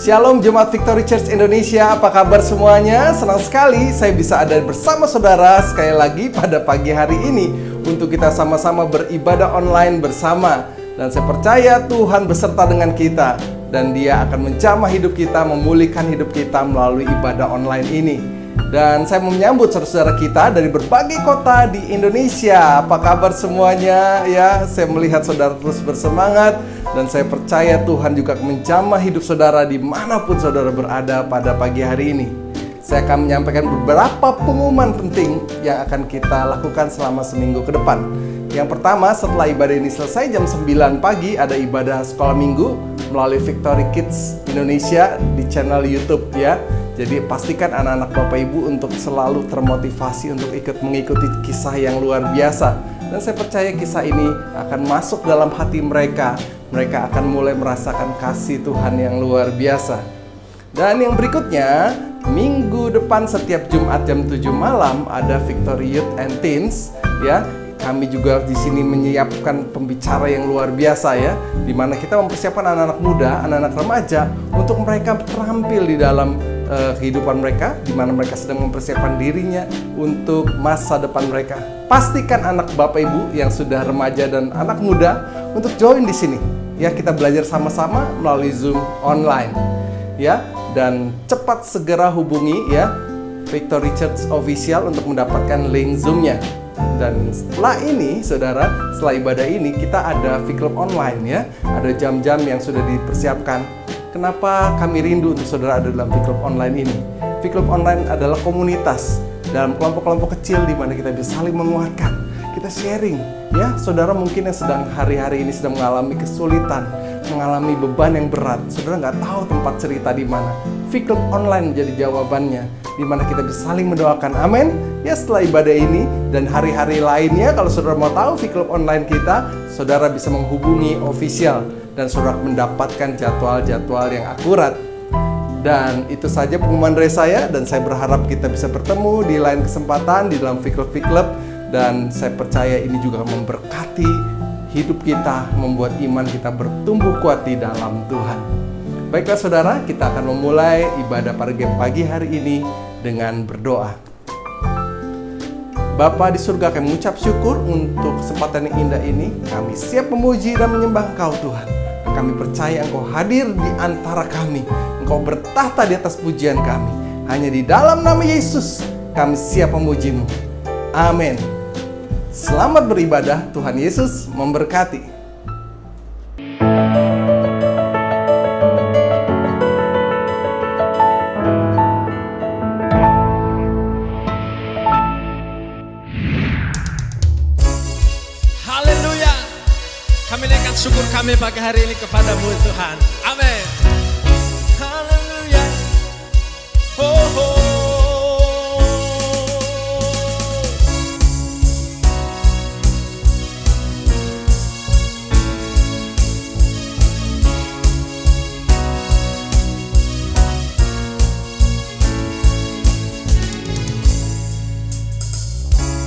Shalom Jemaat Victory Church Indonesia, apa kabar semuanya? Senang sekali saya bisa ada bersama saudara sekali lagi pada pagi hari ini untuk kita sama-sama beribadah online bersama. Dan saya percaya Tuhan beserta dengan kita dan Dia akan menjamah hidup kita, memulihkan hidup kita melalui ibadah online ini. Dan saya mau menyambut saudara-saudara kita dari berbagai kota di Indonesia. Apa kabar semuanya? Ya, saya melihat saudara terus bersemangat dan saya percaya Tuhan juga akan menjamah hidup saudara dimanapun saudara berada pada pagi hari ini. Saya akan menyampaikan beberapa pengumuman penting yang akan kita lakukan selama seminggu ke depan. Yang pertama, setelah ibadah ini selesai jam 9 pagi ada ibadah sekolah minggu melalui Victory Kids Indonesia di channel YouTube ya. Jadi pastikan anak-anak Bapak Ibu untuk selalu termotivasi untuk ikut mengikuti kisah yang luar biasa. Dan saya percaya kisah ini akan masuk dalam hati mereka. Mereka akan mulai merasakan kasih Tuhan yang luar biasa. Dan yang berikutnya, minggu depan setiap Jumat jam 7 malam ada Victory Youth and Teens ya. Kami juga di sini menyiapkan pembicara yang luar biasa ya, di mana kita mempersiapkan anak-anak muda, anak-anak remaja untuk mereka terampil di dalam kehidupan mereka, di mana mereka sedang mempersiapkan dirinya untuk masa depan mereka. Pastikan anak Bapak Ibu yang sudah remaja dan anak muda untuk join di sini. Ya, kita belajar sama-sama melalui Zoom online. Ya, dan cepat segera hubungi ya Victory Church Official untuk mendapatkan link Zoom-nya. Dan setelah ini, saudara, setelah ibadah ini kita ada V-Club online ya. Ada jam-jam yang sudah dipersiapkan. Kenapa kami rindu untuk saudara ada dalam V-Club online ini? V-Club online adalah komunitas dalam kelompok-kelompok kecil di mana kita bisa saling menguatkan. Kita sharing ya. Saudara mungkin yang sedang hari-hari ini sedang mengalami kesulitan, mengalami beban yang berat. Saudara nggak tahu tempat cerita di mana. V-Club online menjadi jawabannya, di mana kita bisa saling mendoakan. Amin. Ya, setelah ibadah ini dan hari-hari lainnya, kalau saudara mau tahu V-Club online kita, saudara bisa menghubungi official dan saudara mendapatkan jadwal-jadwal yang akurat. Dan itu saja pengumuman dari saya, dan saya berharap kita bisa bertemu di lain kesempatan di dalam V-Club. Dan saya percaya ini juga memberkati hidup kita, membuat iman kita bertumbuh kuat di dalam Tuhan. Baiklah saudara, kita akan memulai ibadah pada pagi hari ini dengan berdoa. Bapa di surga, kami mengucap syukur untuk kesempatan yang indah ini. Kami siap memuji dan menyembah Engkau Tuhan. Kami percaya Engkau hadir di antara kami. Engkau bertahta di atas pujian kami. Hanya di dalam nama Yesus kami siap memuji-Mu. Amin. Selamat beribadah, Tuhan Yesus memberkati. Syukur kami pagi hari ini kepadamu Tuhan. Amin. Haleluya. Oh, oh.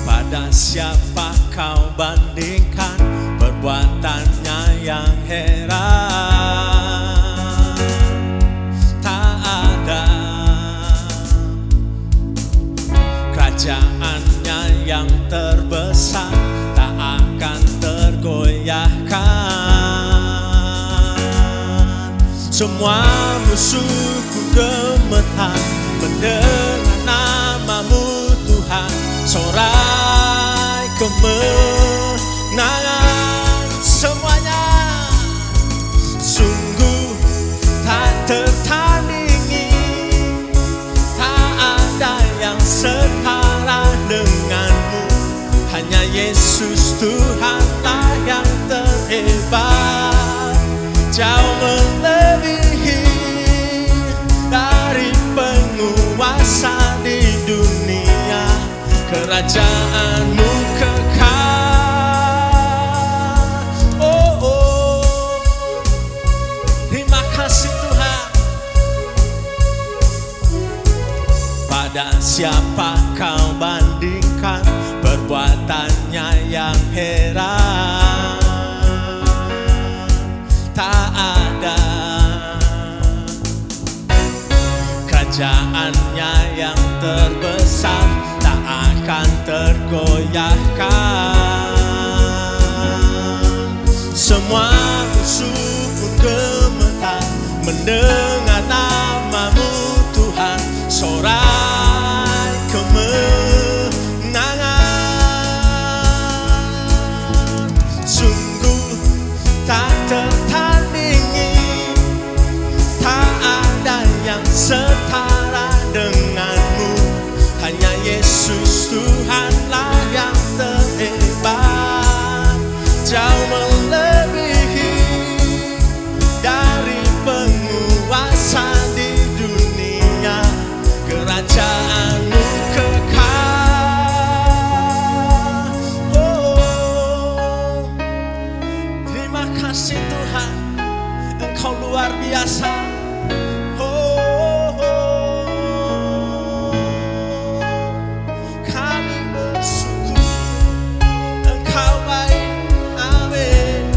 Pada siapa kau bandingkan perbuatannya yang heran? Tak ada kerajaannya yang terbesar, tak akan tergoyahkan. Semua musuhku gemetar mendengar namamu Tuhan. Sorai kemenangan semuanya sungguh tak tertandingi. Tak ada yang setara denganmu. Hanya Yesus Tuhanlah yang terhebat, jauh melebihi dari penguasa di dunia. Kerajaanmu kekal. Oh, oh. Terima kasih Tuhan. Pada siapa kau bandingkan perbuatannya yang heran? Tak ada semua musuh pun gemetar mendengar namamu Tuhan, sorai kemenangan. Sungguh tak tertandingi, tak ada yang setara denganmu. Hanya Yesus Tuhanlah yang terhebat, jauh melebihi dari penguasa di dunia. Kerajaanmu kekal. Oh, terima kasih Tuhan, Engkau luar biasa. Kami bersyukur, Engkau baik. Amin.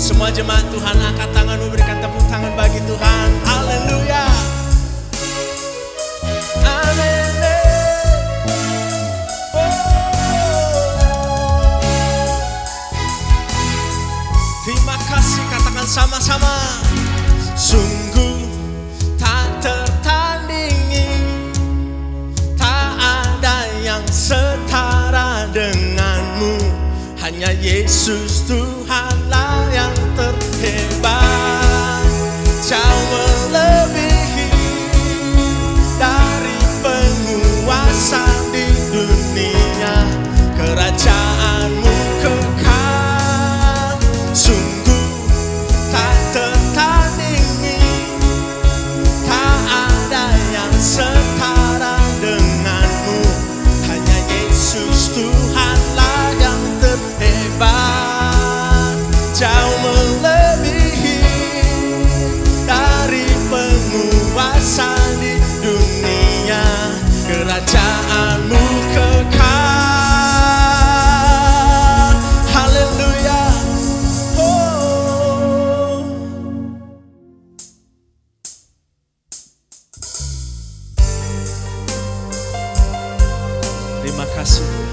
Semua jemaat Tuhan, angkat tanganmu, berikan tepuk tangan bagi Tuhan. Haleluya. Amin. Terima kasih, katakan sama-sama. Sungguh tak tertandingi, tak ada yang setara denganmu. Hanya Yesus Tuhanlah yang terhebat, jauh melebihi dari penguasa di dunia. Kerajaanmu kekal. Sungguh tak tertandingi, tak ada yang setara denganmu. Hanya Yesus Tuhanlah yang terhebat, jauh melebihi dari penguasa di dunia. Kerajaanmu kekal. Haleluya. Oh. Terima kasih Tuhan.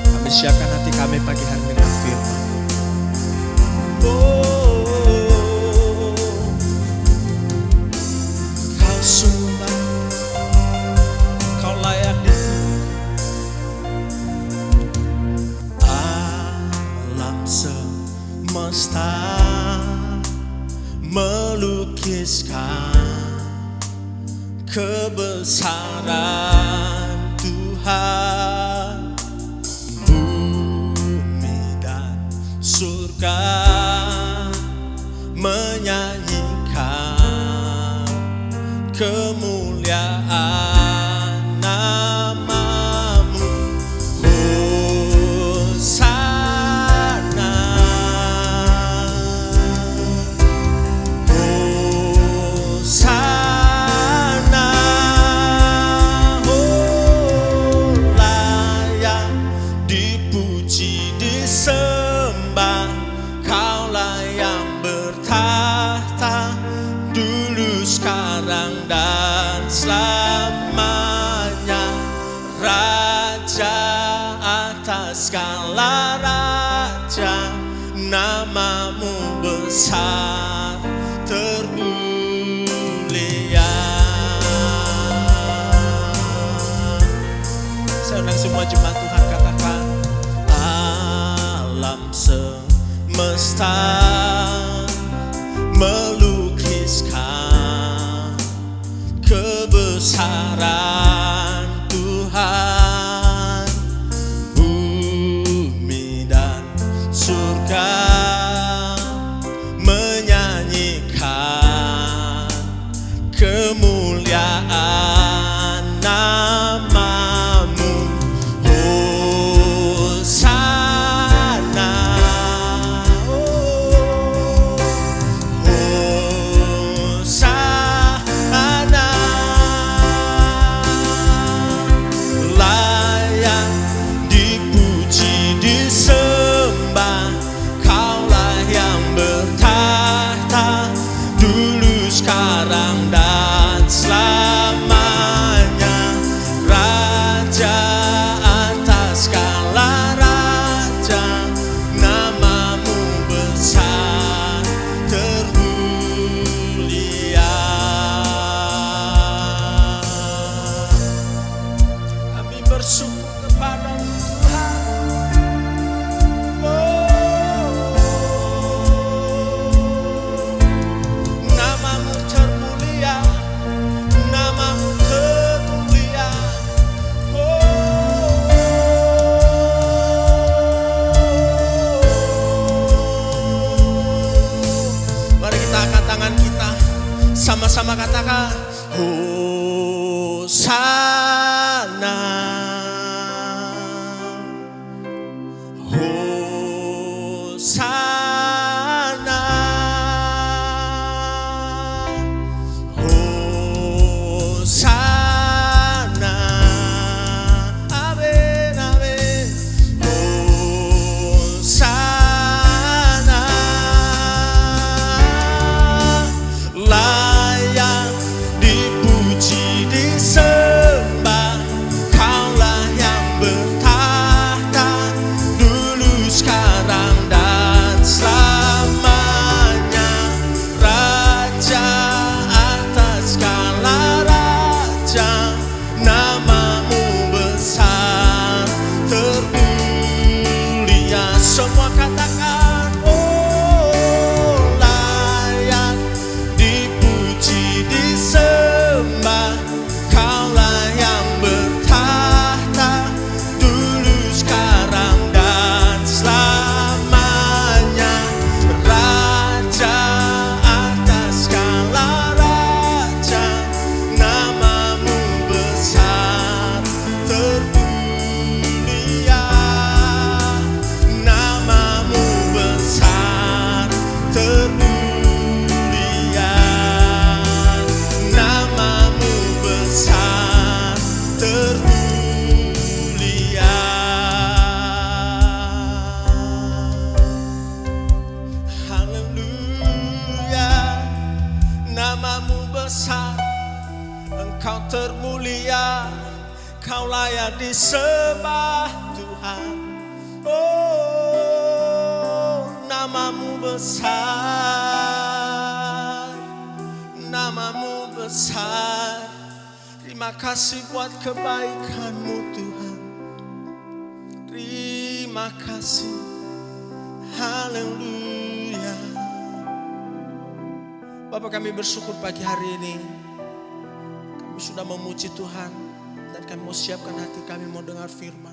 Kami siapkan hati kami pagi hari dengan firman. Kau sungguh baik, Kau layak dipuji. Alam semesta melukiskan kebesaran Tuhan. Bumi dan surga menyanyikan kemuliaan namamu. Hosana, Hosana. Oh, layak dipuji, disembah. Kaulah yang bertahta dulu, sekarang, dan selamanya. Raja atas segala raja, namamu besar termulia. Saya undang semua jemaat Tuhan, katakan alam semesta melukiskan kebesaran Tuhan. Bumi dan surga menyanyikan kemuliaan namamu. Hosana, oh, bersyukur kepada-Mu Tuhan. Nama-Mu termulia, Nama-Mu termulia. Mari kita angkat tangan kita, sama-sama katakan Hosana, Hosana, Hosana, amin, amin, Hosana, layak dipuji disembah, Kaulah yang bertahta dulu sekarang dan selamanya, Raja atas segala raja, Nama-Mu besar termulia. Semua katakan layak dipuji disembah, Kaulah yang bertahta dulu sekarang dan selamanya, Raja atas segala raja, Nama-Mu besar termulia, Nama-Mu besar termulia, Nama-Mu besar termulia. Haleluya, Nama-Mu besar, Engkau termulia, Kau layak disembah Tuhan. Oh, Nama-Mu besar, Nama-Mu besar. Terima kasih buat kebaikan-Mu Tuhan. Terima kasih. Haleluya. Bapak, kami bersyukur pagi hari ini. Kami sudah memuji Tuhan dan kami mau siapkan hati kami mau dengar firman.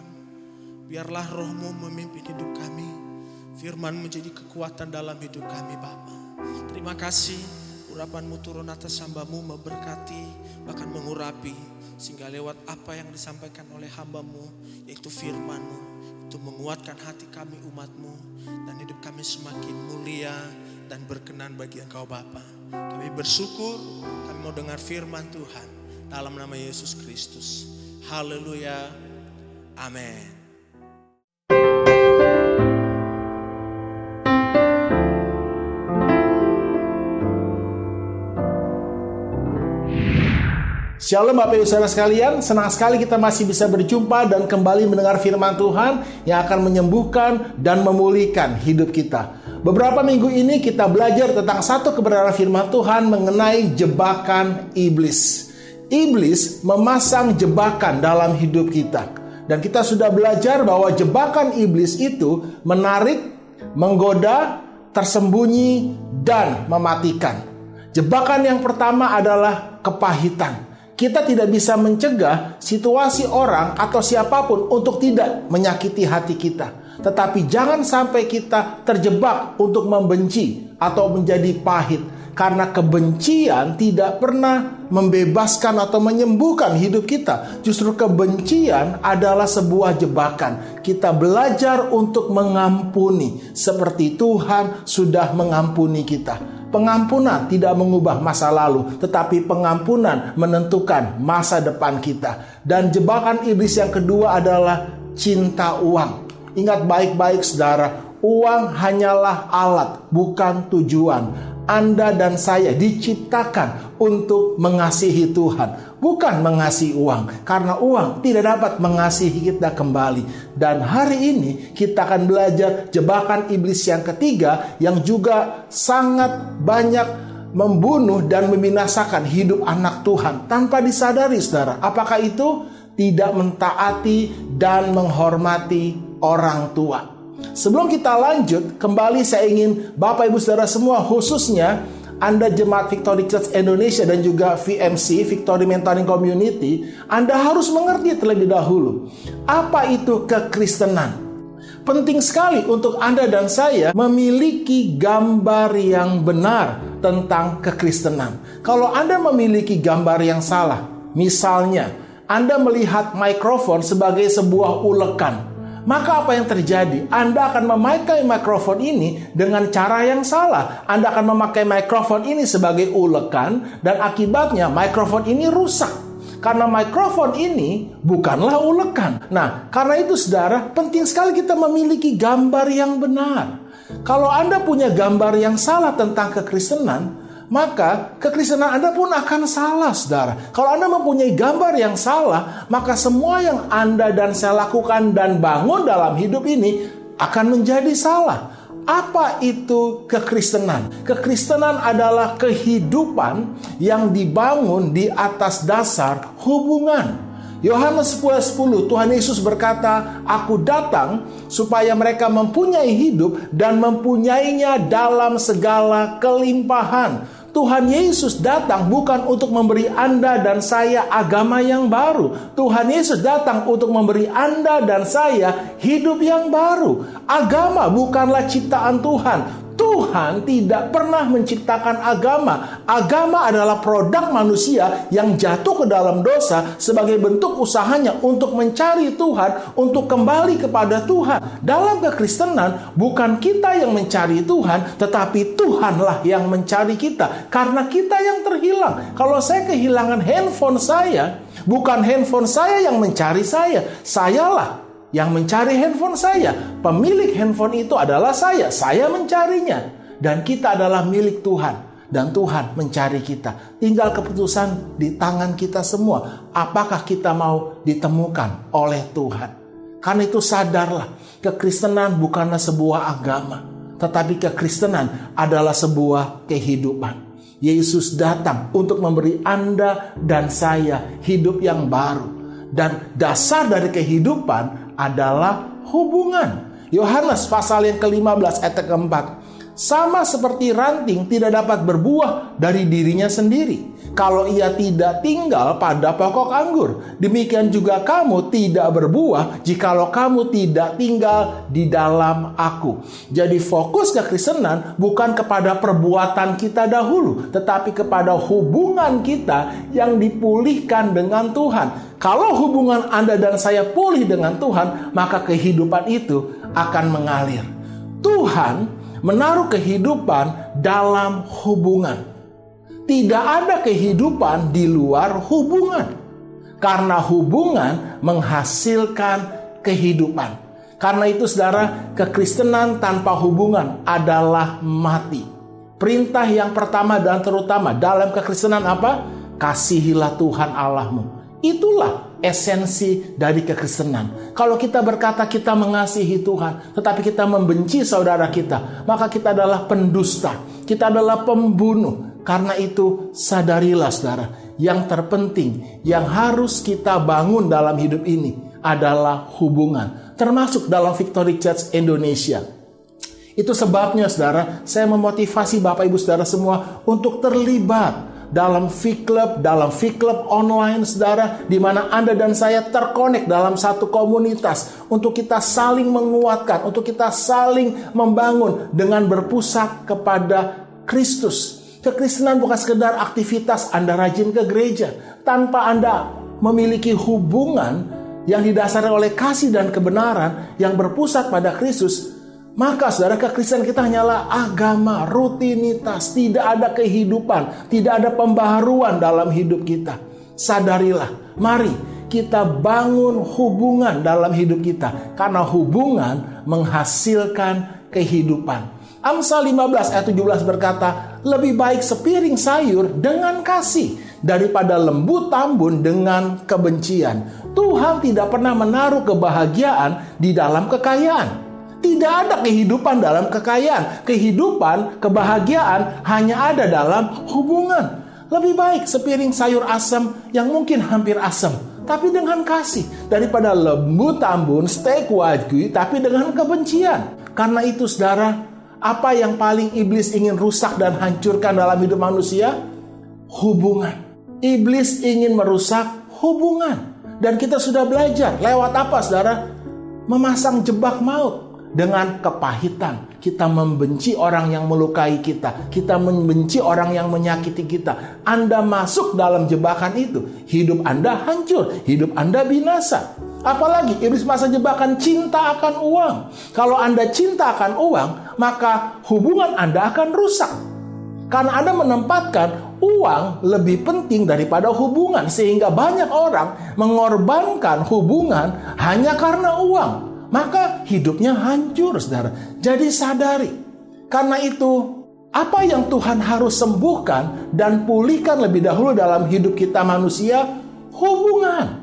Biarlah Roh-Mu memimpin hidup kami. Firman menjadi kekuatan dalam hidup kami Bapa. Terima kasih urapan-Mu turun atas hamba-Mu, memberkati bahkan mengurapi, sehingga lewat apa yang disampaikan oleh hamba-Mu yaitu firman-Mu itu menguatkan hati kami umat-Mu dan hidup kami semakin mulia dan berkenan bagi Engkau Bapa. Kami bersyukur, kami mau dengar firman Tuhan dalam nama Yesus Kristus. Haleluya. Amin. Shalom Bapak Ibu Saudara sekalian, senang sekali kita masih bisa berjumpa dan kembali mendengar firman Tuhan yang akan menyembuhkan dan memulihkan hidup kita. Beberapa minggu ini kita belajar tentang satu kebenaran firman Tuhan mengenai jebakan iblis. Iblis memasang jebakan dalam hidup kita. Dan kita sudah belajar bahwa jebakan iblis itu menarik, menggoda, tersembunyi, dan mematikan. Jebakan yang pertama adalah kepahitan. Kita tidak bisa mencegah situasi orang atau siapapun untuk tidak menyakiti hati kita. Tetapi jangan sampai kita terjebak untuk membenci atau menjadi pahit. Karena kebencian tidak pernah membebaskan atau menyembuhkan hidup kita. Justru kebencian adalah sebuah jebakan. Kita belajar untuk mengampuni seperti Tuhan sudah mengampuni kita. Pengampunan tidak mengubah masa lalu, tetapi pengampunan menentukan masa depan kita. Dan jebakan iblis yang kedua adalah cinta uang. Ingat baik-baik saudara, uang hanyalah alat, bukan tujuan. Anda dan saya diciptakan untuk mengasihi Tuhan, bukan mengasihi uang. Karena uang tidak dapat mengasihi kita kembali. Dan hari ini kita akan belajar jebakan iblis yang ketiga yang juga sangat banyak membunuh dan membinasakan hidup anak Tuhan tanpa disadari saudara. Apakah itu? tidak mentaati dan menghormati orang tua. Sebelum kita lanjut, kembali saya ingin Bapak Ibu Saudara semua, khususnya Anda Jemaat Victory Church Indonesia dan juga VMC, Victory Mentoring Community, Anda harus mengerti terlebih dahulu, apa itu kekristenan. Penting sekali untuk Anda dan saya memiliki gambar yang benar tentang kekristenan. Kalau Anda memiliki gambar yang salah, misalnya Anda melihat mikrofon sebagai sebuah ulekan, maka apa yang terjadi? Anda akan memakai mikrofon ini dengan cara yang salah. Anda akan memakai mikrofon ini sebagai ulekan, dan akibatnya mikrofon ini rusak. Karena mikrofon ini bukanlah ulekan. Nah, karena itu saudara, penting sekali kita memiliki gambar yang benar. Kalau Anda punya gambar yang salah tentang kekristenan, maka kekristenan Anda pun akan salah, saudara. Kalau Anda mempunyai gambar yang salah, maka semua yang Anda dan saya lakukan dan bangun dalam hidup ini akan menjadi salah. Apa itu kekristenan? Kekristenan adalah kehidupan yang dibangun di atas dasar hubungan. Yohanes 10:10, Tuhan Yesus berkata, "Aku datang supaya mereka mempunyai hidup dan mempunyainya dalam segala kelimpahan." Tuhan Yesus datang bukan untuk memberi Anda dan saya agama yang baru. Tuhan Yesus datang untuk memberi Anda dan saya hidup yang baru. Agama bukanlah ciptaan Tuhan. Tuhan tidak pernah menciptakan agama. Agama adalah produk manusia yang jatuh ke dalam dosa sebagai bentuk usahanya untuk mencari Tuhan, untuk kembali kepada Tuhan. Dalam kekristenan, bukan kita yang mencari Tuhan, tetapi Tuhanlah yang mencari kita. Karena kita yang terhilang. Kalau saya kehilangan handphone saya, bukan handphone saya yang mencari saya. Sayalah yang mencari handphone saya. Pemilik handphone itu adalah saya. Saya mencarinya. Dan kita adalah milik Tuhan. Dan Tuhan mencari kita. Tinggal keputusan di tangan kita semua. Apakah kita mau ditemukan oleh Tuhan? Karena itu sadarlah, kekristenan bukanlah sebuah agama, tetapi kekristenan adalah sebuah kehidupan. Yesus datang untuk memberi Anda dan saya hidup yang baru. Dan dasar dari kehidupan adalah hubungan. Yohanes pasal yang ke-15 ayat ke-4. Sama seperti ranting tidak dapat berbuah dari dirinya sendiri kalau ia tidak tinggal pada pokok anggur. Demikian juga kamu tidak berbuah jikalau kamu tidak tinggal di dalam aku. Jadi fokus kekristenan bukan kepada perbuatan kita dahulu, tetapi kepada hubungan kita yang dipulihkan dengan Tuhan. Kalau hubungan Anda dan saya pulih dengan Tuhan, maka kehidupan itu akan mengalir. Tuhan menaruh kehidupan dalam hubungan. Tidak ada kehidupan di luar hubungan. Karena hubungan menghasilkan kehidupan. Karena itu saudara, kekristenan tanpa hubungan adalah mati. Perintah yang pertama dan terutama dalam kekristenan apa? Kasihilah Tuhan Allahmu. Itulah esensi dari kekristenan. Kalau kita berkata kita mengasihi Tuhan, tetapi kita membenci saudara kita, maka kita adalah pendusta. Kita adalah pembunuh. Karena itu sadarilah saudara, yang terpenting, yang harus kita bangun dalam hidup ini adalah hubungan. Termasuk dalam Victory Church Indonesia. Itu sebabnya saudara, saya memotivasi Bapak Ibu saudara semua untuk terlibat dalam V-Club online saudara, di mana Anda dan saya terkonek dalam satu komunitas untuk kita saling menguatkan, untuk kita saling membangun dengan berpusat kepada Kristus. Kekristenan bukan sekedar aktivitas Anda rajin ke gereja. Tanpa Anda memiliki hubungan yang didasarkan oleh kasih dan kebenaran yang berpusat pada Kristus, maka saudara, kekristenan kita hanyalah agama, rutinitas, tidak ada kehidupan, tidak ada pembaharuan dalam hidup kita. Sadarilah, mari kita bangun hubungan dalam hidup kita, karena hubungan menghasilkan kehidupan. Amsal 15 ayat 17 berkata, lebih baik sepiring sayur dengan kasih daripada lembu tambun dengan kebencian. Tuhan tidak pernah menaruh kebahagiaan di dalam kekayaan. Tidak ada kehidupan dalam kekayaan. Kehidupan, kebahagiaan hanya ada dalam hubungan. Lebih baik sepiring sayur asam yang mungkin hampir asam, tapi dengan kasih. Daripada lembu tambun, steak wagyu, tapi dengan kebencian. Karena itu saudara, apa yang paling iblis ingin rusak dan hancurkan dalam hidup manusia? Hubungan. Iblis ingin merusak hubungan. Dan kita sudah belajar lewat apa saudara? Memasang jebak maut. Dengan kepahitan, kita membenci orang yang melukai kita. Kita membenci orang yang menyakiti kita. Anda masuk dalam jebakan itu, hidup Anda hancur, hidup Anda binasa. Apalagi iblis masang jebakan cinta akan uang. Kalau Anda cinta akan uang, maka hubungan Anda akan rusak. Karena Anda menempatkan uang lebih penting daripada hubungan. Sehingga banyak orang mengorbankan hubungan hanya karena uang. Maka hidupnya hancur, saudara. Jadi sadari. Karena itu, apa yang Tuhan harus sembuhkan dan pulihkan lebih dahulu dalam hidup kita manusia? Hubungan.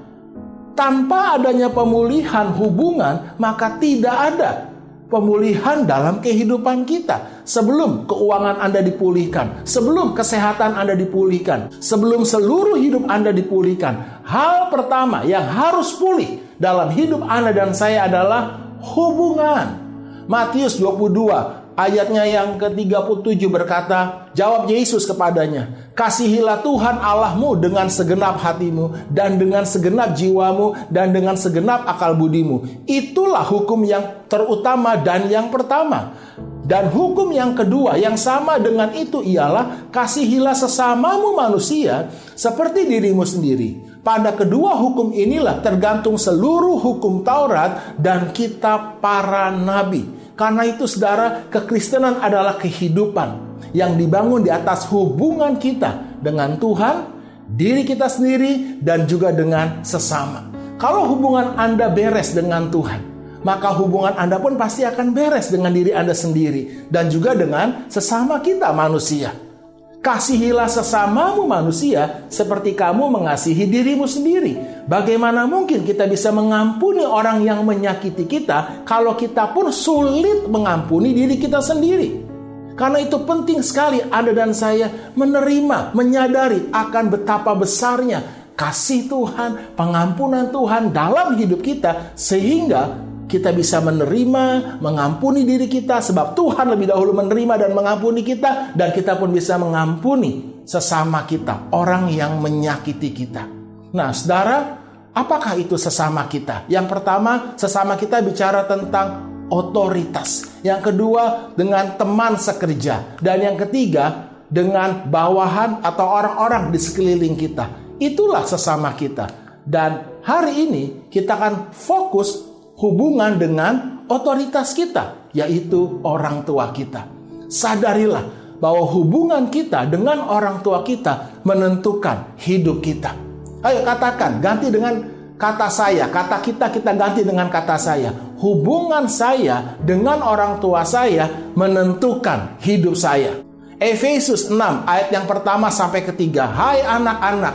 Tanpa adanya pemulihan hubungan, maka tidak ada pemulihan dalam kehidupan kita. Sebelum keuangan Anda dipulihkan, sebelum kesehatan Anda dipulihkan, sebelum seluruh hidup Anda dipulihkan, hal pertama yang harus pulih dalam hidup Anda dan saya adalah hubungan. Matius 22 ayatnya yang ke-37 berkata, jawab Yesus kepadanya, kasihilah Tuhan Allahmu dengan segenap hatimu, dan dengan segenap jiwamu, dan dengan segenap akal budimu. Itulah hukum yang terutama dan yang pertama. Dan hukum yang kedua yang sama dengan itu ialah, kasihilah sesamamu manusia seperti dirimu sendiri. Pada kedua hukum inilah tergantung seluruh hukum Taurat dan kitab para nabi. Karena itu saudara, kekristenan adalah kehidupan yang dibangun di atas hubungan kita dengan Tuhan, diri kita sendiri, dan juga dengan sesama. Kalau hubungan Anda beres dengan Tuhan, maka hubungan Anda pun pasti akan beres dengan diri Anda sendiri dan juga dengan sesama kita manusia. Kasihilah sesamamu manusia seperti kamu mengasihi dirimu sendiri. Bagaimana mungkin kita bisa mengampuni orang yang menyakiti kita kalau kita pun sulit mengampuni diri kita sendiri? Karena itu penting sekali Anda dan saya menerima, menyadari akan betapa besarnya kasih Tuhan, pengampunan Tuhan dalam hidup kita, sehingga kita bisa menerima, mengampuni diri kita, sebab Tuhan lebih dahulu menerima dan mengampuni kita, dan kita pun bisa mengampuni sesama kita, orang yang menyakiti kita. Nah, saudara, apakah itu sesama kita? Yang pertama, sesama kita bicara tentang otoritas. Yang kedua, dengan teman sekerja. Dan yang ketiga, dengan bawahan atau orang-orang di sekeliling kita. Itulah sesama kita. Dan hari ini kita akan fokus hubungan dengan otoritas kita, yaitu orang tua kita. Sadarilah bahwa hubungan kita dengan orang tua kita menentukan hidup kita. Ayo katakan, ganti dengan kata saya, kata kita ganti dengan kata saya. Hubungan saya dengan orang tua saya menentukan hidup saya. Efesus 6 ayat yang pertama sampai ketiga. Hai anak-anak,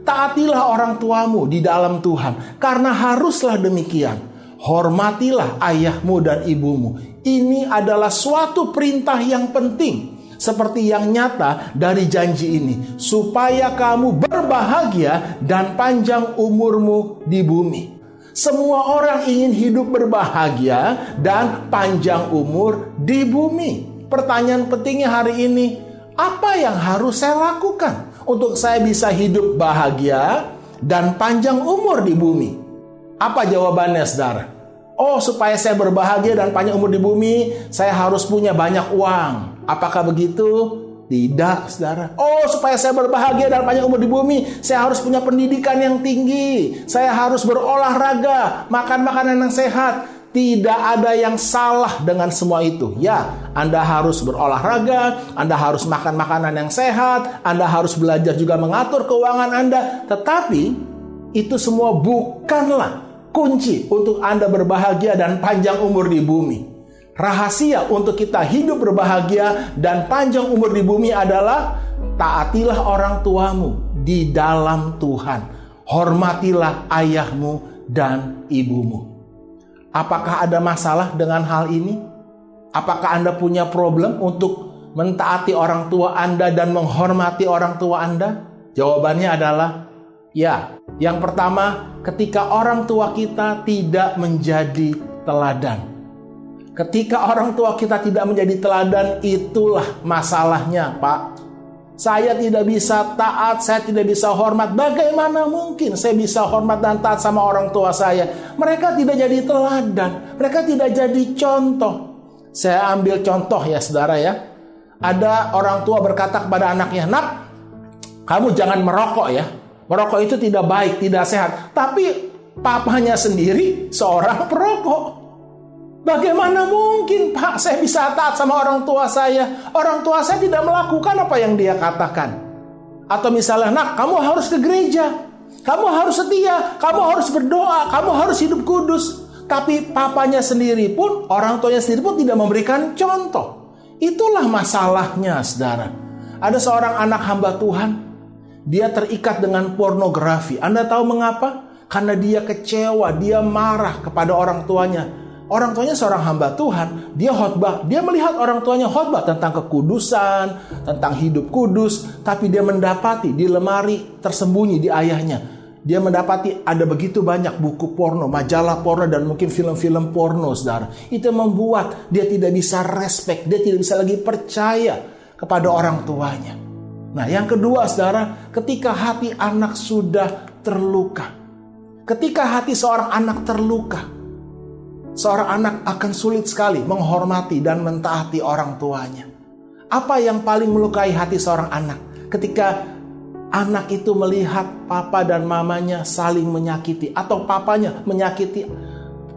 taatilah orang tuamu di dalam Tuhan, karena haruslah demikian. Hormatilah ayahmu dan ibumu. Ini adalah suatu perintah yang penting, seperti yang nyata dari janji ini, supaya kamu berbahagia dan panjang umurmu di bumi. Semua orang ingin hidup berbahagia dan panjang umur di bumi. Pertanyaan pentingnya hari ini, apa yang harus saya lakukan untuk saya bisa hidup bahagia dan panjang umur di bumi? Apa jawabannya, saudara? Oh, supaya saya berbahagia dan panjang umur di bumi, saya harus punya banyak uang. Apakah begitu? Tidak, saudara. Oh, supaya saya berbahagia dan panjang umur di bumi, saya harus punya pendidikan yang tinggi. Saya harus berolahraga, makan makanan yang sehat. Tidak ada yang salah dengan semua itu. Ya, Anda harus berolahraga, Anda harus makan makanan yang sehat, Anda harus belajar juga mengatur keuangan Anda. Tetapi itu semua bukanlah kunci untuk Anda berbahagia dan panjang umur di bumi. Rahasia untuk kita hidup berbahagia dan panjang umur di bumi adalah taatilah orang tuamu di dalam Tuhan. Hormatilah ayahmu dan ibumu. Apakah ada masalah dengan hal ini? Apakah Anda punya problem untuk mentaati orang tua Anda dan menghormati orang tua Anda? Jawabannya adalah Ya, yang pertama, ketika orang tua kita tidak menjadi teladan. Ketika orang tua kita tidak menjadi teladan, itulah masalahnya, Pak. Saya tidak bisa taat, saya tidak bisa hormat. Bagaimana mungkin saya bisa hormat dan taat sama orang tua saya? Mereka tidak jadi teladan, mereka tidak jadi contoh. Saya ambil contoh ya saudara ya. Ada orang tua berkata kepada anaknya, "Nak, kamu jangan merokok ya. Merokok itu tidak baik, tidak sehat." Tapi papanya sendiri seorang perokok. Bagaimana mungkin, Pak, saya bisa taat sama orang tua saya? Orang tua saya tidak melakukan apa yang dia katakan. Atau misalnya, "Nak, kamu harus ke gereja. Kamu harus setia. Kamu harus berdoa. Kamu harus hidup kudus." Tapi papanya sendiri pun, orang tuanya sendiri pun tidak memberikan contoh. Itulah masalahnya, saudara. Ada seorang anak hamba Tuhan. Dia terikat dengan pornografi. Anda tahu mengapa? Karena dia kecewa, dia marah kepada orang tuanya. Orang tuanya seorang hamba Tuhan, dia khotbah, dia melihat orang tuanya khotbah tentang kekudusan, tentang hidup kudus, tapi dia mendapati di lemari tersembunyi di ayahnya, dia mendapati ada begitu banyak buku porno, majalah porno, dan mungkin film-film porno, saudara. Itu membuat dia tidak bisa respect, dia tidak bisa lagi percaya kepada orang tuanya. Nah, yang kedua, saudara, ketika hati anak sudah terluka, ketika hati seorang anak terluka, seorang anak akan sulit sekali menghormati dan mentaati orang tuanya. Apa yang paling melukai hati seorang anak? Ketika anak itu melihat papa dan mamanya saling menyakiti, atau papanya menyakiti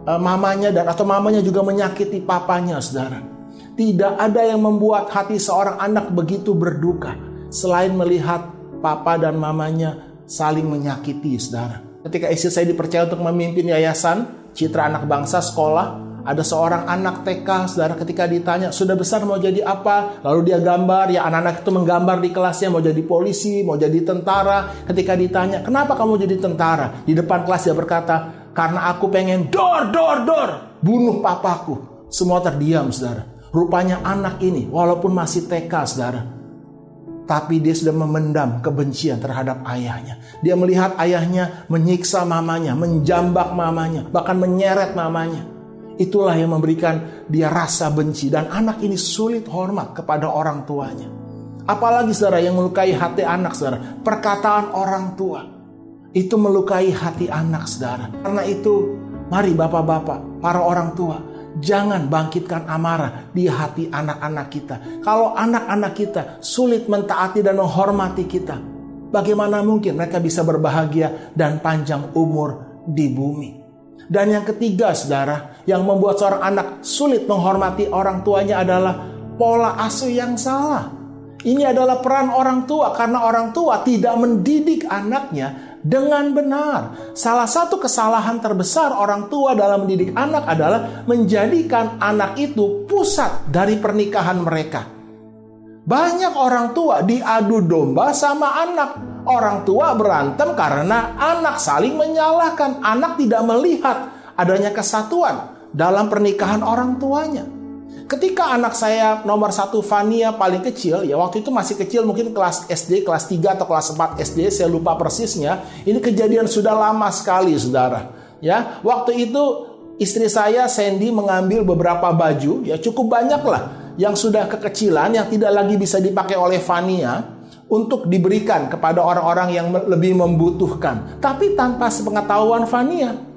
mamanya, dan atau mamanya juga menyakiti papanya, saudara. Tidak ada yang membuat hati seorang anak begitu berduka selain melihat papa dan mamanya saling menyakiti, saudara. Ketika istri saya dipercaya untuk memimpin yayasan Citra Anak Bangsa sekolah, ada seorang anak TK, saudara, ketika ditanya, "Sudah besar mau jadi apa?" Lalu dia gambar, ya anak-anak itu menggambar di kelasnya, mau jadi polisi, mau jadi tentara. Ketika ditanya, "Kenapa kamu jadi tentara?" Di depan kelas dia berkata, "Karena aku pengen dor, bunuh papaku." Semua terdiam, saudara. Rupanya anak ini, walaupun masih TK, saudara, tapi dia sudah memendam kebencian terhadap ayahnya. Dia melihat ayahnya menyiksa mamanya, menjambak mamanya, bahkan menyeret mamanya. Itulah yang memberikan dia rasa benci. Dan anak ini sulit hormat kepada orang tuanya. Apalagi, saudara, yang melukai hati anak, saudara, perkataan orang tua. Itu melukai hati anak, saudara. Karena itu, mari bapak-bapak, para orang tua, jangan bangkitkan amarah di hati anak-anak kita. Kalau anak-anak kita sulit mentaati dan menghormati kita, bagaimana mungkin mereka bisa berbahagia dan panjang umur di bumi? Dan yang ketiga, saudara, yang membuat seorang anak sulit menghormati orang tuanya adalah pola asuh yang salah. Ini adalah peran orang tua, karena orang tua tidak mendidik anaknya dengan benar. Salah satu kesalahan terbesar orang tua dalam mendidik anak adalah menjadikan anak itu pusat dari pernikahan mereka. Banyak orang tua diadu domba sama anak. Orang tua berantem karena anak saling menyalahkan. Anak tidak melihat adanya kesatuan dalam pernikahan orang tuanya. Ketika anak saya nomor 1, Fania, paling kecil, ya waktu itu masih kecil, mungkin kelas SD, kelas 3 atau kelas 4 SD, saya lupa persisnya. Ini kejadian sudah lama sekali, saudara. Ya, waktu itu istri saya, Sandy, mengambil beberapa baju, ya cukup banyak lah, yang sudah kekecilan, yang tidak lagi bisa dipakai oleh Fania, untuk diberikan kepada orang-orang yang lebih membutuhkan. Tapi tanpa sepengetahuan Fania.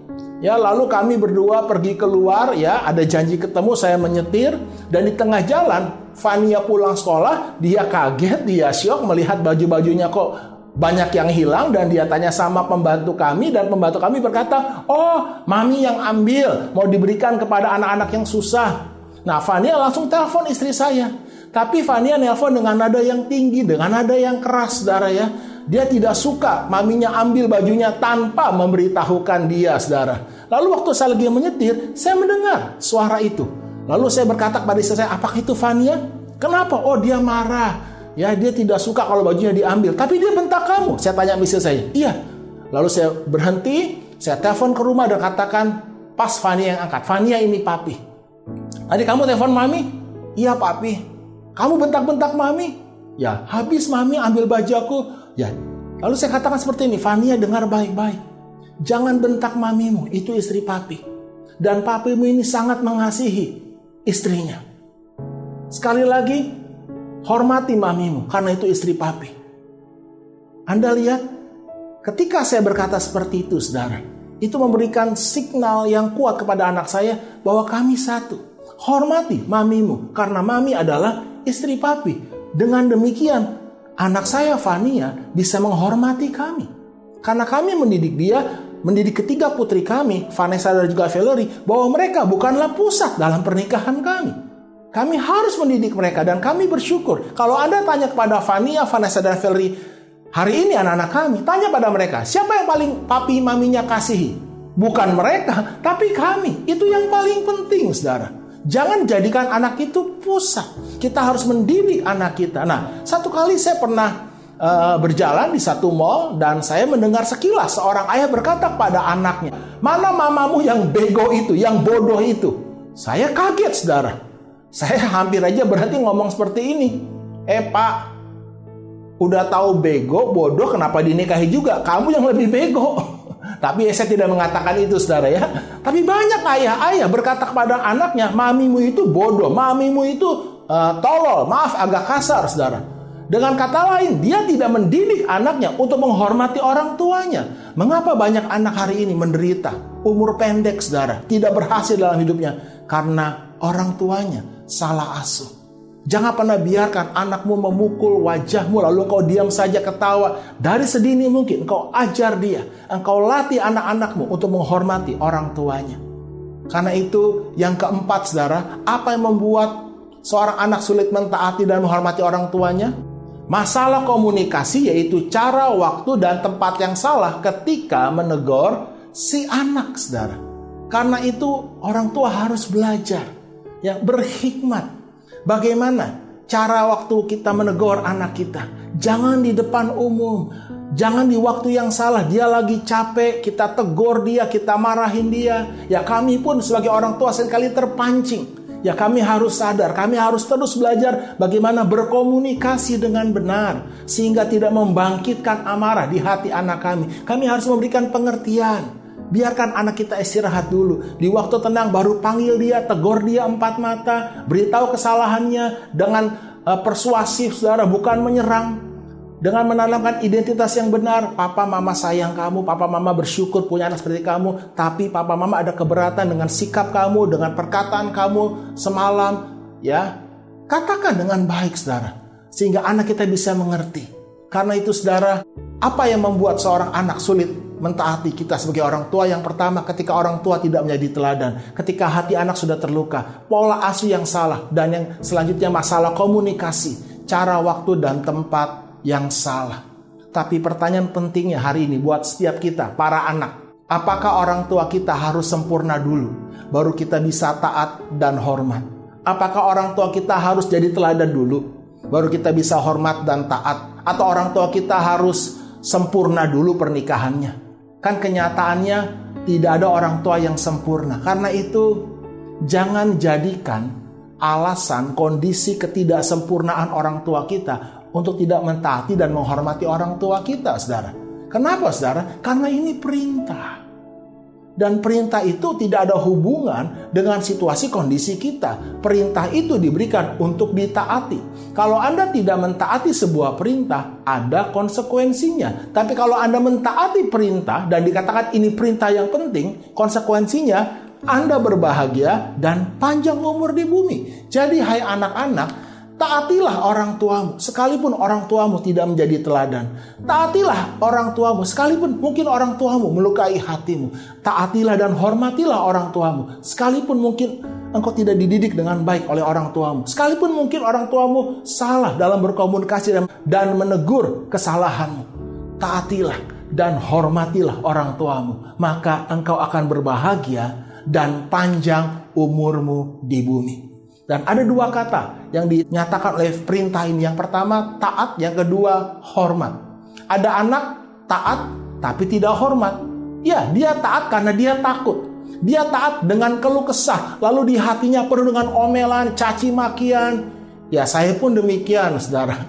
Ya, lalu kami berdua pergi keluar, ya, ada janji ketemu, saya menyetir, dan di tengah jalan, Fania pulang sekolah, dia kaget, dia syok melihat baju-bajunya kok banyak yang hilang, dan dia tanya sama pembantu kami, dan pembantu kami berkata, "Oh, mami yang ambil, mau diberikan kepada anak-anak yang susah." Nah, Fania langsung telepon istri saya, tapi Fania nelpon dengan nada yang tinggi, dengan nada yang keras, saudara ya. Dia tidak suka maminya ambil bajunya tanpa memberitahukan dia, saudara. Lalu waktu saya lagi menyetir, saya mendengar suara itu. Lalu saya berkata kepada istri saya, "Apakah itu Fania? Kenapa?" "Oh, dia marah. Ya, dia tidak suka kalau bajunya diambil. Tapi dia bentak kamu." Saya tanya istri saya, "Iya." Lalu saya berhenti, saya telepon ke rumah dan katakan, pas Fania yang angkat, "Fania, ini papi. Tadi kamu telepon mami?" "Iya, papi." "Kamu bentak-bentak mami?" "Ya, habis mami ambil baju aku." "Ya, Lalu saya katakan seperti ini, Fania dengar baik-baik. Jangan bentak mamimu, itu istri papi. Dan papimu ini sangat mengasihi istrinya. Sekali lagi, hormati mamimu karena itu istri papi. Anda lihat, ketika saya berkata seperti itu, saudara, itu memberikan signal yang kuat kepada anak saya bahwa kami satu. Hormati mamimu karena mami adalah istri papi. Dengan demikian, anak saya Fania bisa menghormati kami. Karena kami mendidik dia, mendidik ketiga putri kami, Vanessa dan juga Valerie, bahwa mereka bukanlah pusat dalam pernikahan kami. Kami harus mendidik mereka dan kami bersyukur. Kalau Anda tanya kepada Fania, Vanessa, dan Valerie, hari ini anak-anak kami, tanya pada mereka, siapa yang paling papi maminya kasihi? Bukan mereka, tapi kami. Itu yang paling penting, saudara. Jangan jadikan anak itu pusat. Kita harus mendidik anak kita. Nah, satu kali saya pernah berjalan di satu mall dan saya mendengar sekilas seorang ayah berkata pada anaknya, mana mamamu yang bego itu, yang bodoh itu? Saya kaget, saudara. Saya hampir aja berhenti ngomong seperti ini. Pak, udah tahu bego, bodoh, kenapa dinikahi juga? Kamu yang lebih bego. Tapi saya tidak mengatakan itu, saudara ya. Tapi banyak ayah-ayah berkata kepada anaknya, mamimu itu bodoh, mamimu itu tolol. Maaf agak kasar, saudara. Dengan kata lain, dia tidak mendidik anaknya untuk menghormati orang tuanya. Mengapa banyak anak hari ini menderita, umur pendek, saudara, tidak berhasil dalam hidupnya? Karena orang tuanya salah asuh. Jangan pernah biarkan anakmu memukul wajahmu lalu engkau diam saja ketawa. Dari sedini mungkin engkau ajar dia, engkau latih anak-anakmu untuk menghormati orang tuanya. Karena itu yang keempat, saudara, apa yang membuat seorang anak sulit mentaati dan menghormati orang tuanya? Masalah komunikasi, yaitu cara, waktu, dan tempat yang salah ketika menegur si anak, saudara. Karena itu orang tua harus belajar yang berhikmat. Bagaimana cara waktu kita menegur anak kita? Jangan di depan umum. Jangan di waktu yang salah. Dia lagi capek, kita tegur dia, kita marahin dia. Ya kami pun sebagai orang tua seringkali terpancing. Ya kami harus sadar, kami harus terus belajar bagaimana berkomunikasi dengan benar. Sehingga tidak membangkitkan amarah di hati anak kami. Kami harus memberikan pengertian. Biarkan anak kita istirahat dulu. Di waktu tenang baru panggil dia, tegur dia empat mata. Beritahu kesalahannya dengan persuasif, saudara, bukan menyerang. Dengan menanamkan identitas yang benar. Papa mama sayang kamu, papa mama bersyukur punya anak seperti kamu. Tapi papa mama ada keberatan dengan sikap kamu, dengan perkataan kamu semalam. Ya, katakan dengan baik, saudara. Sehingga anak kita bisa mengerti. Karena itu, saudara, apa yang membuat seorang anak sulit mentaati kita sebagai orang tua? Yang pertama, ketika orang tua tidak menjadi teladan, ketika hati anak sudah terluka, pola asuh yang salah, dan yang selanjutnya masalah komunikasi, cara, waktu, dan tempat yang salah. Tapi pertanyaan pentingnya hari ini buat setiap kita, para anak, apakah orang tua kita harus sempurna dulu, baru kita bisa taat dan hormat? Apakah orang tua kita harus jadi teladan dulu, baru kita bisa hormat dan taat? Atau orang tua kita harus sempurna dulu pernikahannya? Kan kenyataannya tidak ada orang tua yang sempurna. Karena itu jangan jadikan alasan kondisi ketidaksempurnaan orang tua kita untuk tidak mentaati dan menghormati orang tua kita, saudara. Kenapa, saudara? Karena ini perintah. Dan perintah itu tidak ada hubungan dengan situasi kondisi kita. Perintah itu diberikan untuk ditaati. Kalau Anda tidak mentaati sebuah perintah, ada konsekuensinya. Tapi kalau Anda mentaati perintah dan dikatakan ini perintah yang penting, konsekuensinya Anda berbahagia dan panjang umur di bumi. Jadi hai anak-anak, taatilah orang tuamu, sekalipun orang tuamu tidak menjadi teladan. Taatilah orang tuamu, sekalipun mungkin orang tuamu melukai hatimu. Taatilah dan hormatilah orang tuamu, sekalipun mungkin engkau tidak dididik dengan baik oleh orang tuamu. Sekalipun mungkin orang tuamu salah dalam berkomunikasi dan menegur kesalahanmu. Taatilah dan hormatilah orang tuamu. Maka engkau akan berbahagia dan panjang umurmu di bumi. Dan ada dua kata yang dinyatakan oleh perintah ini. Yang pertama taat, yang kedua hormat. Ada anak taat tapi tidak hormat. Ya, dia taat karena dia takut. Dia taat dengan keluh kesah, lalu di hatinya penuh dengan omelan, caci makian. Ya, saya pun demikian, saudara.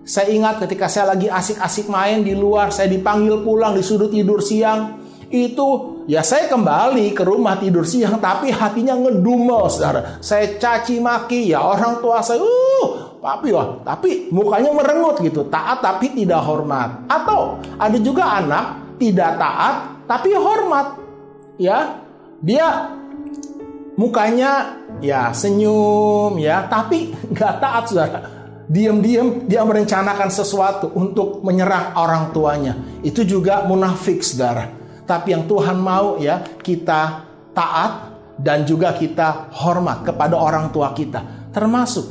Saya ingat ketika saya lagi asik-asik main di luar, saya dipanggil pulang, disuruh tidur siang. Itu ya saya kembali ke rumah tidur siang, tapi hatinya ngedumel, saudara. Saya caci maki ya orang tua saya, papi wah, tapi mukanya merengut gitu, taat tapi tidak hormat. Atau ada juga anak tidak taat tapi hormat, ya dia mukanya ya senyum ya, tapi nggak taat, saudara. Diam-diam dia merencanakan sesuatu untuk menyerang orang tuanya. Itu juga munafik, saudara. Tapi yang Tuhan mau ya, kita taat dan juga kita hormat kepada orang tua kita. Termasuk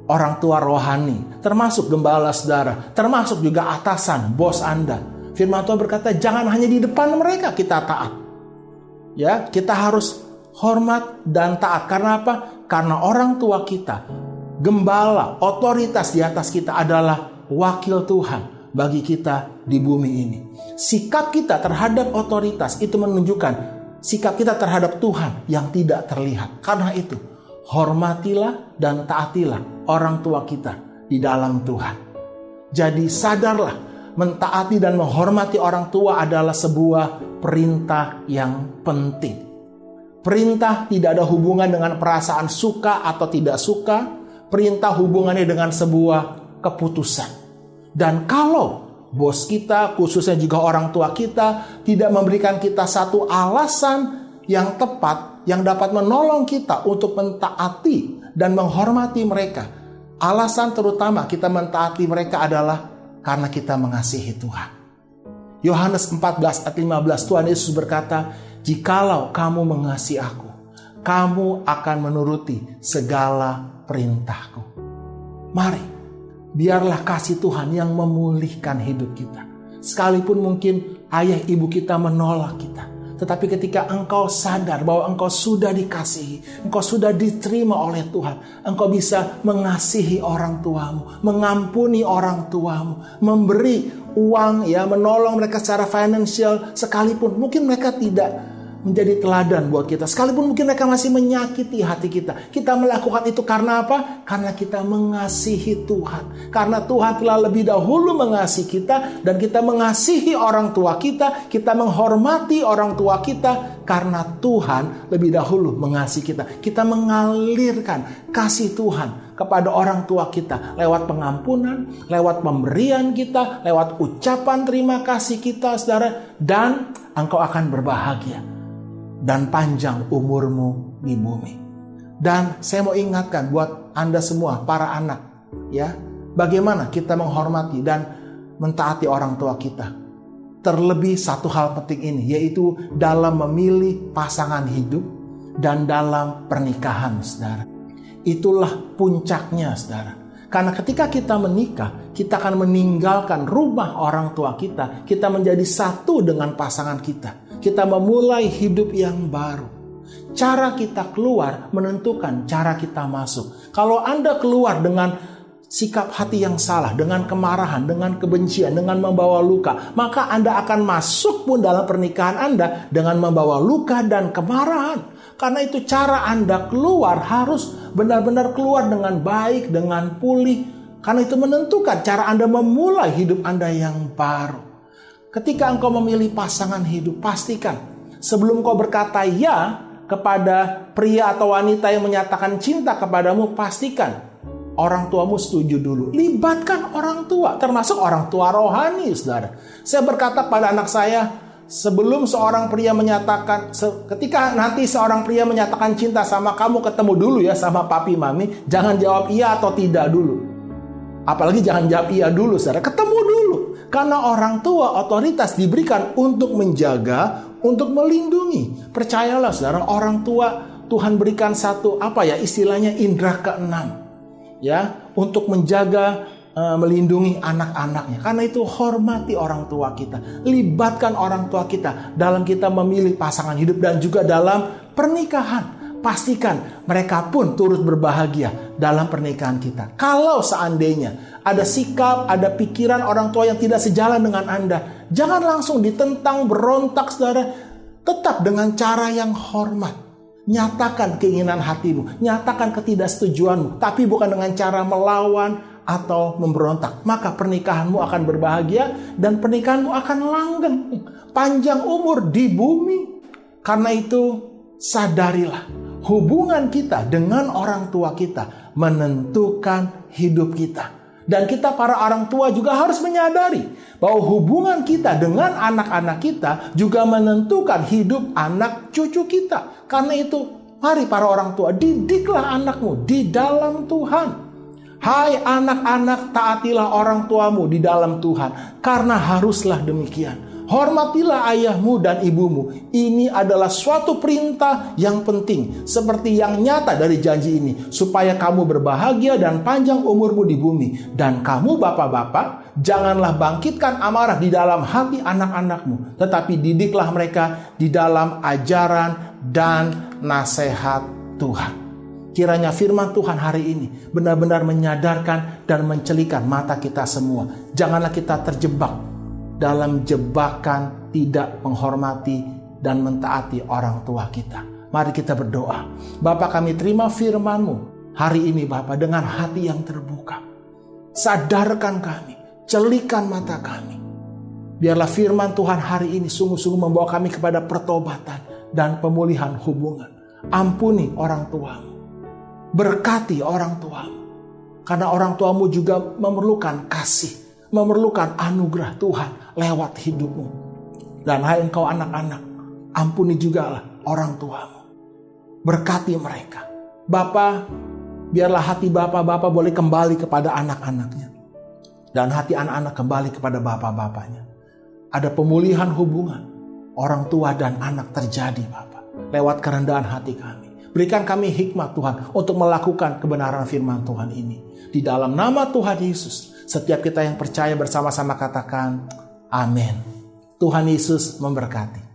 orang tua rohani, termasuk gembala saudara, termasuk juga atasan, bos Anda. Firman Tuhan berkata, jangan hanya di depan mereka kita taat. Ya, kita harus hormat dan taat. Karena apa? Karena orang tua kita, gembala, otoritas di atas kita adalah wakil Tuhan bagi kita di bumi ini. Sikap kita terhadap otoritas itu menunjukkan sikap kita terhadap Tuhan yang tidak terlihat. Karena itu, hormatilah dan taatilah orang tua kita di dalam Tuhan. Jadi sadarlah, mentaati dan menghormati orang tua adalah sebuah perintah yang penting. Perintah tidak ada hubungan dengan perasaan suka atau tidak suka. Perintah hubungannya dengan sebuah keputusan. Dan kalau bos kita, khususnya juga orang tua kita, tidak memberikan kita satu alasan yang tepat, yang dapat menolong kita untuk mentaati dan menghormati mereka. Alasan terutama kita mentaati mereka adalah karena kita mengasihi Tuhan. Yohanes 14 ayat 15, Tuhan Yesus berkata, jikalau kamu mengasihi aku, kamu akan menuruti segala perintahku. Mari, biarlah kasih Tuhan yang memulihkan hidup kita. Sekalipun mungkin ayah ibu kita menolak kita. Tetapi ketika engkau sadar bahwa engkau sudah dikasihi, engkau sudah diterima oleh Tuhan, engkau bisa mengasihi orang tuamu, mengampuni orang tuamu, memberi uang, ya, menolong mereka secara finansial, sekalipun mungkin mereka tidak menjadi teladan buat kita. Sekalipun mungkin mereka masih menyakiti hati kita. Kita melakukan itu karena apa? Karena kita mengasihi Tuhan. Karena Tuhan telah lebih dahulu mengasihi kita. Dan kita mengasihi orang tua kita. Kita menghormati orang tua kita. Karena Tuhan lebih dahulu mengasihi kita. Kita mengalirkan kasih Tuhan kepada orang tua kita. Lewat pengampunan, lewat pemberian kita, lewat ucapan terima kasih kita, saudara. Dan engkau akan berbahagia dan panjang umurmu di bumi. Dan saya mau ingatkan buat Anda semua, para anak, ya, bagaimana kita menghormati dan mentaati orang tua kita. Terlebih satu hal penting ini, yaitu dalam memilih pasangan hidup dan dalam pernikahan, saudara. Itulah puncaknya, saudara. Karena ketika kita menikah, kita akan meninggalkan rumah orang tua kita. Kita menjadi satu dengan pasangan kita. Kita memulai hidup yang baru. Cara kita keluar menentukan cara kita masuk. Kalau Anda keluar dengan sikap hati yang salah, dengan kemarahan, dengan kebencian, dengan membawa luka, maka Anda akan masuk pun dalam pernikahan Anda dengan membawa luka dan kemarahan. Karena itu cara Anda keluar harus benar-benar keluar dengan baik, dengan pulih. Karena itu menentukan cara Anda memulai hidup Anda yang baru. Ketika engkau memilih pasangan hidup, pastikan sebelum kau berkata ya kepada pria atau wanita yang menyatakan cinta kepadamu, pastikan orang tuamu setuju dulu. Libatkan orang tua, termasuk orang tua rohani, saudara. Saya berkata pada anak saya, sebelum seorang pria menyatakan, ketika nanti seorang pria menyatakan cinta sama kamu, ketemu dulu ya sama papi mami. Jangan jawab iya atau tidak dulu. Apalagi jangan jawab iya dulu, saudara. Ketemu dulu. Karena orang tua, otoritas diberikan untuk menjaga, untuk melindungi. Percayalah, saudara, orang tua Tuhan berikan satu, istilahnya indera keenam. Ya, untuk menjaga, melindungi anak-anaknya. Karena itu hormati orang tua kita. Libatkan orang tua kita dalam kita memilih pasangan hidup dan juga dalam pernikahan. Pastikan mereka pun turut berbahagia dalam pernikahan kita. Kalau seandainya ada sikap, ada pikiran orang tua yang tidak sejalan dengan Anda, jangan langsung ditentang, berontak, saudara. Tetap dengan cara yang hormat. Nyatakan keinginan hatimu, nyatakan ketidaksetujuanmu, tapi bukan dengan cara melawan atau memberontak, maka pernikahanmu akan berbahagia dan pernikahanmu akan langgeng, panjang umur di bumi. Karena itu, sadarilah, hubungan kita dengan orang tua kita menentukan hidup kita. Dan kita para orang tua juga harus menyadari bahwa hubungan kita dengan anak-anak kita juga menentukan hidup anak cucu kita. Karena itu, mari para orang tua, didiklah anakmu di dalam Tuhan. Hai anak-anak, taatilah orang tuamu di dalam Tuhan, karena haruslah demikian. Hormatilah ayahmu dan ibumu. Ini adalah suatu perintah yang penting, seperti yang nyata dari janji ini, supaya kamu berbahagia dan panjang umurmu di bumi. Dan kamu bapak-bapak, janganlah bangkitkan amarah di dalam hati anak-anakmu, tetapi didiklah mereka di dalam ajaran dan nasihat Tuhan. Kiranya firman Tuhan hari ini benar-benar menyadarkan dan mencelikan mata kita semua. Janganlah kita terjebak dalam jebakan tidak menghormati dan mentaati orang tua kita. Mari kita berdoa. Bapa, kami terima firman-Mu hari ini Bapa dengan hati yang terbuka. Sadarkan kami, celikan mata kami. Biarlah firman Tuhan hari ini sungguh-sungguh membawa kami kepada pertobatan dan pemulihan hubungan. Ampuni orang tuamu, berkati orang tuamu, karena orang tuamu juga memerlukan kasih, memerlukan anugerah Tuhan lewat hidupmu. Dan hai engkau anak-anak, ampuni jugalah orang tuamu, berkati mereka. Bapa, biarlah hati bapak-bapak boleh kembali kepada anak-anaknya, dan hati anak-anak kembali kepada bapak-bapaknya. Ada pemulihan hubungan orang tua dan anak terjadi Bapa, lewat kerendahan hati kami. Berikan kami hikmat Tuhan untuk melakukan kebenaran firman Tuhan ini. Di dalam nama Tuhan Yesus, setiap kita yang percaya bersama-sama katakan amin. Tuhan Yesus memberkati.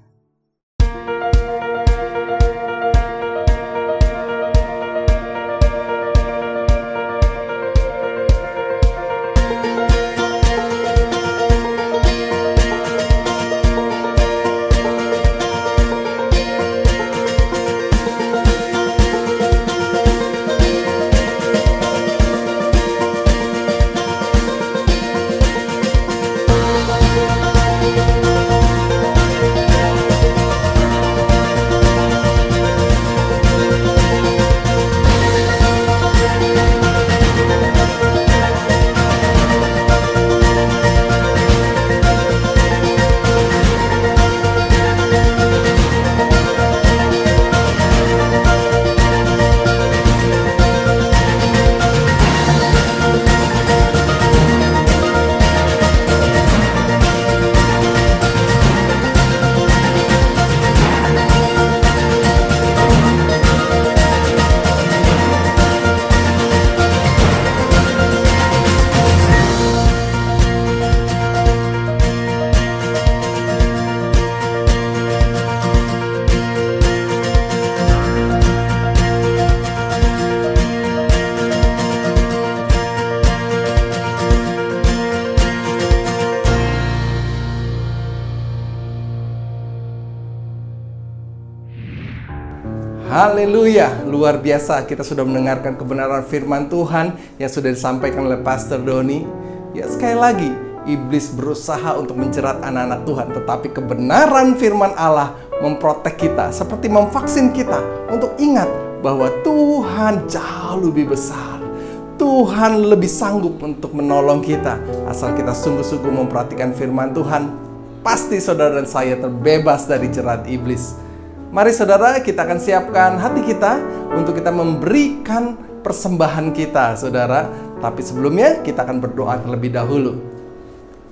Haleluya, luar biasa. Kita sudah mendengarkan kebenaran firman Tuhan yang sudah disampaikan oleh Pastor Doni. Ya, sekali lagi, iblis berusaha untuk menjerat anak-anak Tuhan, tetapi kebenaran firman Allah memprotek kita, seperti memvaksin kita untuk ingat bahwa Tuhan jauh lebih besar. Tuhan lebih sanggup untuk menolong kita. Asal kita sungguh-sungguh memperhatikan firman Tuhan, pasti saudara dan saya terbebas dari jerat iblis. Mari saudara, kita akan siapkan hati kita untuk kita memberikan persembahan kita, saudara. Tapi sebelumnya kita akan berdoa terlebih dahulu.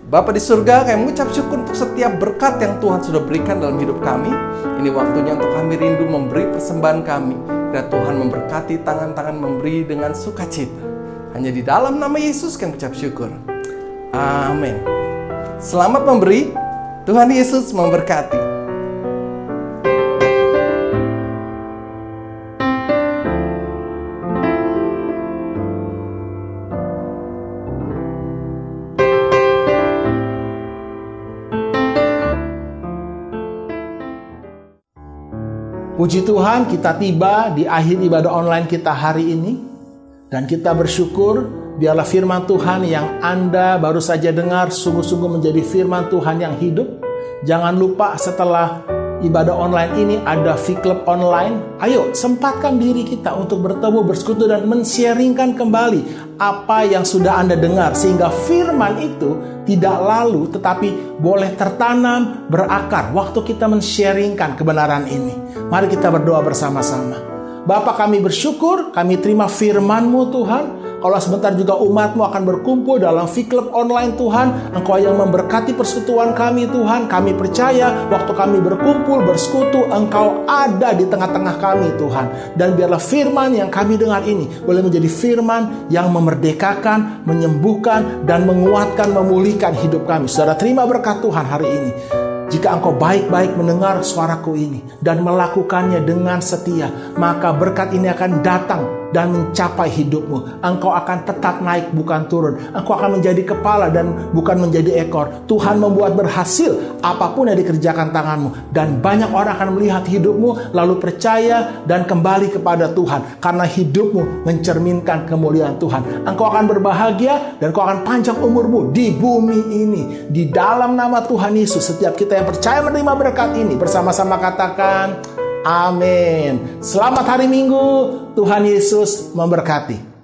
Bapa di surga, kami mengucap syukur untuk setiap berkat yang Tuhan sudah berikan dalam hidup kami. Ini waktunya untuk kami rindu memberi persembahan kami. Dan Tuhan memberkati tangan-tangan memberi dengan sukacita. Hanya di dalam nama Yesus kami mengucap syukur. Amin. Selamat memberi. Tuhan Yesus memberkati. Puji Tuhan, kita tiba di akhir ibadah online kita hari ini. Dan kita bersyukur biarlah firman Tuhan yang Anda baru saja dengar sungguh-sungguh menjadi firman Tuhan yang hidup. Jangan lupa setelah ibadah online ini ada V-Club online. Ayo sempatkan diri kita untuk bertemu, bersekutu, dan men-sharingkan kembali apa yang sudah Anda dengar, sehingga firman itu tidak lalu tetapi boleh tertanam, berakar waktu kita men-sharingkan kebenaran ini. Mari kita berdoa bersama-sama. Bapa, kami bersyukur, kami terima firman-Mu Tuhan. Kalau sebentar juga umat-Mu akan berkumpul dalam V-Club online Tuhan, Engkau yang memberkati persekutuan kami Tuhan. Kami percaya waktu kami berkumpul, bersekutu, Engkau ada di tengah-tengah kami Tuhan. Dan biarlah firman yang kami dengar ini boleh menjadi firman yang memerdekakan, menyembuhkan, dan menguatkan, memulihkan hidup kami. Saudara, terima berkat Tuhan hari ini. Jika engkau baik-baik mendengar suaraku ini dan melakukannya dengan setia, maka berkat ini akan datang dan mencapai hidupmu. Engkau akan tetap naik, bukan turun. Engkau akan menjadi kepala dan bukan menjadi ekor. Tuhan membuat berhasil apapun yang dikerjakan tanganmu. Dan banyak orang akan melihat hidupmu, lalu percaya dan kembali kepada Tuhan. Karena hidupmu mencerminkan kemuliaan Tuhan. Engkau akan berbahagia dan engkau akan panjang umurmu di bumi ini. Di dalam nama Tuhan Yesus, setiap kita yang percaya menerima berkat ini, bersama-sama katakan, amin. Selamat hari Minggu. Tuhan Yesus memberkati.